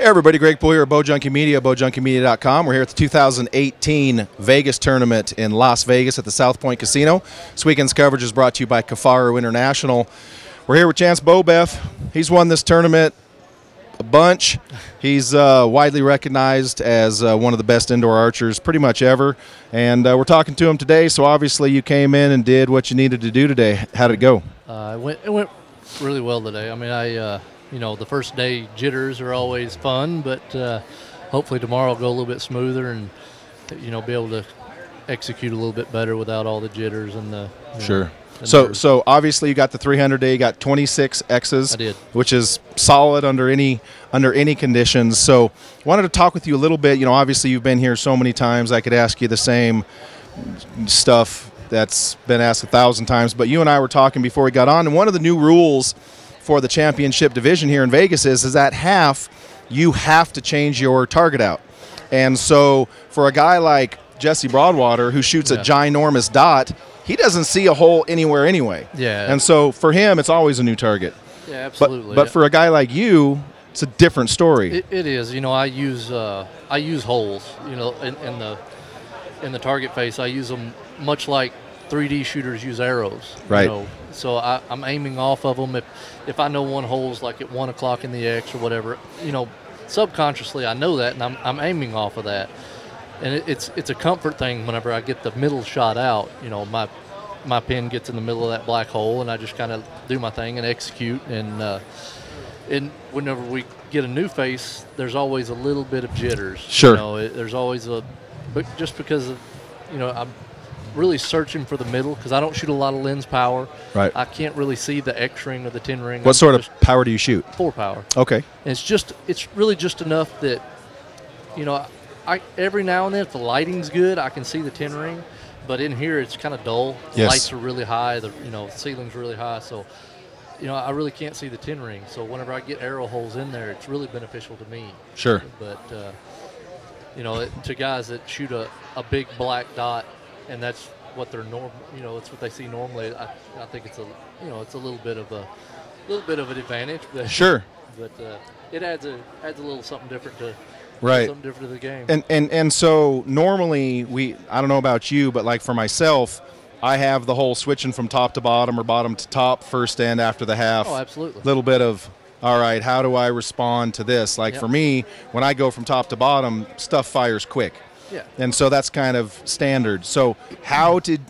Everybody, Greg Poole here at Bowjunky Media, bowjunkymedia.com. We're here at the 2018 Vegas tournament in Las Vegas at the South Point Casino. This weekend's coverage is brought to you by Cafaro International. We're here with Chance Beaubouef. He's won this tournament a bunch. He's widely recognized as one of the best indoor archers pretty much ever. And we're talking to him today, so obviously you came in and did what you needed to do today. How did it go? It went really well today. I mean, you know, the first day jitters are always fun, but hopefully tomorrow will go a little bit smoother and, you know, be able to execute a little bit better without all the jitters and the sure. So obviously you got the 300 day, you got 26 X's, I did, which is solid under any conditions. So wanted to talk with you a little bit. You know, obviously you've been here so many times. I could ask you the same stuff that's been asked 1,000 times, but you and I were talking before we got on, and one of the new rules for the championship division here in Vegas is at half you have to change your target out. And so for a guy like Jesse Broadwater who shoots a ginormous dot, he doesn't see a hole anywhere anyway. Yeah. And so for him it's always a new target. Yeah, absolutely. But for a guy like you, it's a different story. It is. You know, I use holes, you know, in the target face. I use them much like 3D shooters use arrows. Right. You know? So I'm aiming off of them. If I know one hole's like at 1 o'clock in the X or whatever, you know, subconsciously I know that, and I'm aiming off of that. And it's a comfort thing whenever I get the middle shot out. You know, my pin gets in the middle of that black hole, and I just kind of do my thing and execute. And whenever we get a new face, there's always a little bit of jitters. Sure. You know, there's always but just because of, you know, I'm really searching for the middle because I don't shoot a lot of lens power. Right. I can't really see the X ring or the 10 ring. What sort of power do you shoot? 4 power. Okay. And it's really just enough that, you know, I every now and then if the lighting's good, I can see the 10 ring, but in here it's kind of dull. The lights are really high. The ceiling's really high, so you know I really can't see the 10 ring. So whenever I get arrow holes in there, it's really beneficial to me. Sure. But you know, to guys that shoot a big black dot, and that's what they're you know, it's what they see normally. I think it's it's a little bit of an advantage. But, sure. But it adds a little something different to. Right. Something different to the game. And so normally I don't know about you, but like for myself, I have the whole switching from top to bottom or bottom to top, first and after the half. Oh, absolutely. Little bit of, all right, how do I respond to this? Like for me, when I go from top to bottom, stuff fires quick. Yeah. And so that's kind of standard. So how did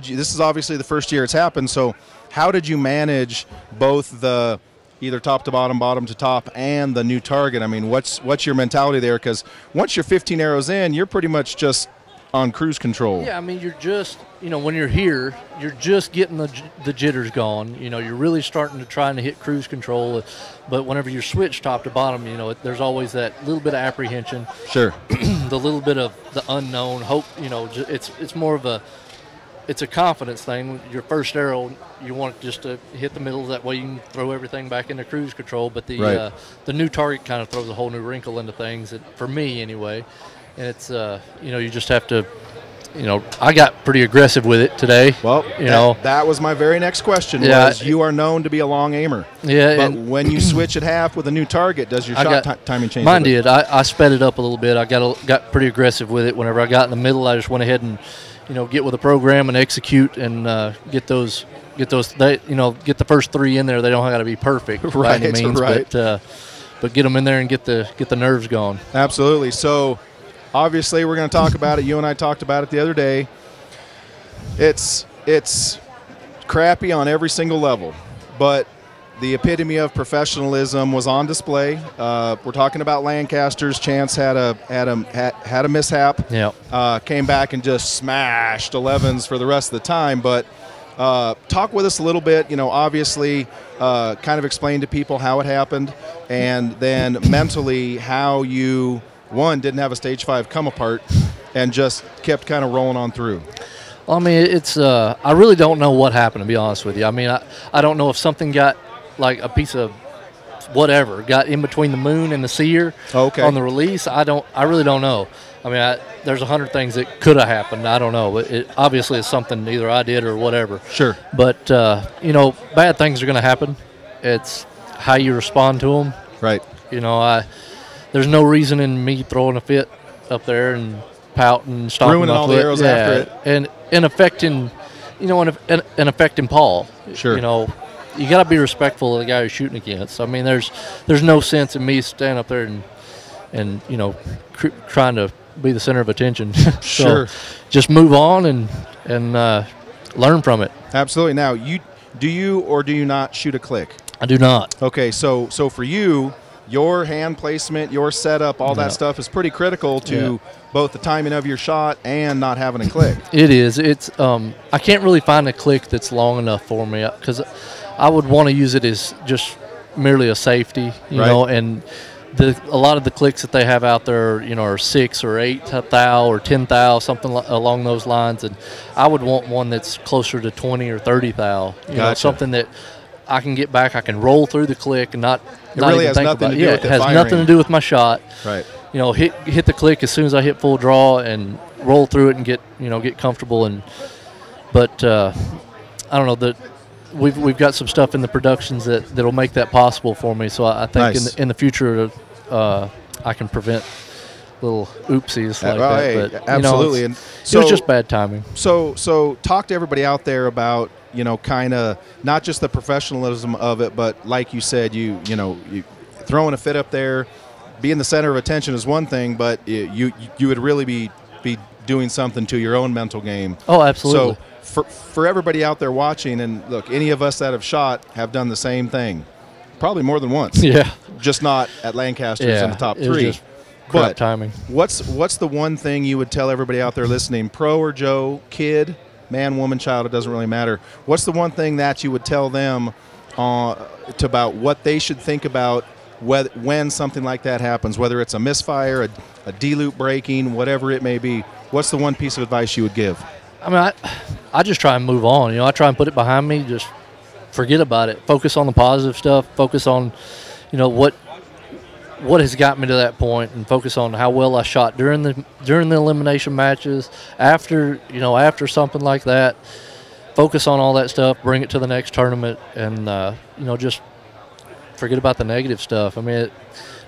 you, this is obviously the first year it's happened, so how did you manage both the either top to bottom, bottom to top, and the new target? I mean, what's your mentality there? Because once you're 15 arrows in, you're pretty much just on cruise control. Yeah, I mean, you're just, you know, when you're here, you're just getting the jitters gone. You know, you're really starting to try and hit cruise control. But whenever you switch top to bottom, you know, there's always that little bit of apprehension. Sure. The little bit of the unknown hope. You know, it's more of it's a confidence thing. Your first arrow, you want just to hit the middle. That way you can throw everything back into cruise control. But the new target kind of throws a whole new wrinkle into things, for me anyway. And it's, you know, you just have to, you know, I got pretty aggressive with it today. Well, that was my very next question. Was you are known to be a long aimer. Yeah. But when you switch at half with a new target, does your shot timing change? Mine did. I sped it up a little bit. I got pretty aggressive with it. Whenever I got in the middle, I just went ahead and, you know, get with the program and execute and get those. Get the first 3 in there. They don't have to be perfect by any means, but get them in there and get the nerves going. Absolutely. So, obviously, we're going to talk about it. You and I talked about it the other day. It's crappy on every single level, but the epitome of professionalism was on display. We're talking about Lancasters. Chance had a mishap. Yeah. Came back and just smashed 11s for the rest of the time. But talk with us a little bit. You know, obviously, kind of explain to people how it happened, and then mentally how you didn't have a stage 5 come apart, and just kept kind of rolling on through. Well, I mean, it's I really don't know what happened, to be honest with you. I mean, I don't know if something got, like a piece of whatever got in between the moon and the seer on the release. I really don't know. I mean, there's 100 things that could have happened. I don't know. It obviously is something either I did or whatever. Sure. But you know, bad things are going to happen. It's how you respond to them. Right. You know, there's no reason in me throwing a fit up there and pouting and stomping ruining my all foot. the arrows after it, and affecting, and affecting Paul. Sure. You got to be respectful of the guy you're shooting against. I mean, there's no sense in me standing up there and trying to be the center of attention. So Sure. just move on and learn from it. Absolutely. Now, do you or do you not shoot a click? I do not. Okay, so for you, your hand placement, your setup, all that stuff is pretty critical to both the timing of your shot and not having a click. It is. It's I can't really find a click that's long enough for me because I would want to use it as just merely a safety, you know, and a lot of the clicks that they have out there, are 6 or 8 thou or 10 thou, something along those lines, and I would want one that's closer to 20 or 30 thou, Gotcha. Something that I can get back, I can roll through the click and not really even has think nothing about to it. do Yeah, with it the has firing. nothing to do with my shot. Right. Hit the click as soon as I hit full draw and roll through it and get comfortable. But I don't know that we've got some stuff in the productions that'll make that possible for me. So I think Nice. in the future I can prevent little oopsies like that. Hey, But absolutely. it was just bad timing. So talk to everybody out there about kind of not just the professionalism of it, but like you said, you throwing a fit up there, being the center of attention is one thing, but you would really be doing something to your own mental game. Oh, absolutely. So for everybody out there watching, and look, any of us that have shot have done the same thing, probably more than once. Yeah. Just not at Lancaster's in the top it was 3. just crap But timing. what's the one thing you would tell everybody out there listening, pro or Joe, kid, man, woman, child, it doesn't really matter. What's the one thing that you would tell them about what they should think about when something like that happens, whether it's a misfire, a D-loop breaking, whatever it may be? What's the one piece of advice you would give? I mean, I just try and move on. I try and put it behind me. Just forget about it. Focus on the positive stuff. Focus on, what has got me to that point, and focus on how well I shot during the elimination matches. After something like that, focus on all that stuff. Bring it to the next tournament, and just forget about the negative stuff. I mean,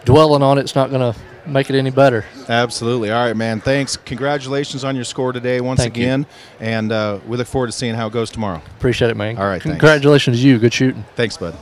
dwelling on it's not going to make it any better. Absolutely. All right, man. Thanks. Congratulations on your score today once Thank again, you. And we look forward to seeing how it goes tomorrow. Appreciate it, man. All right, thanks. Congratulations to you. Good shooting. Thanks, bud.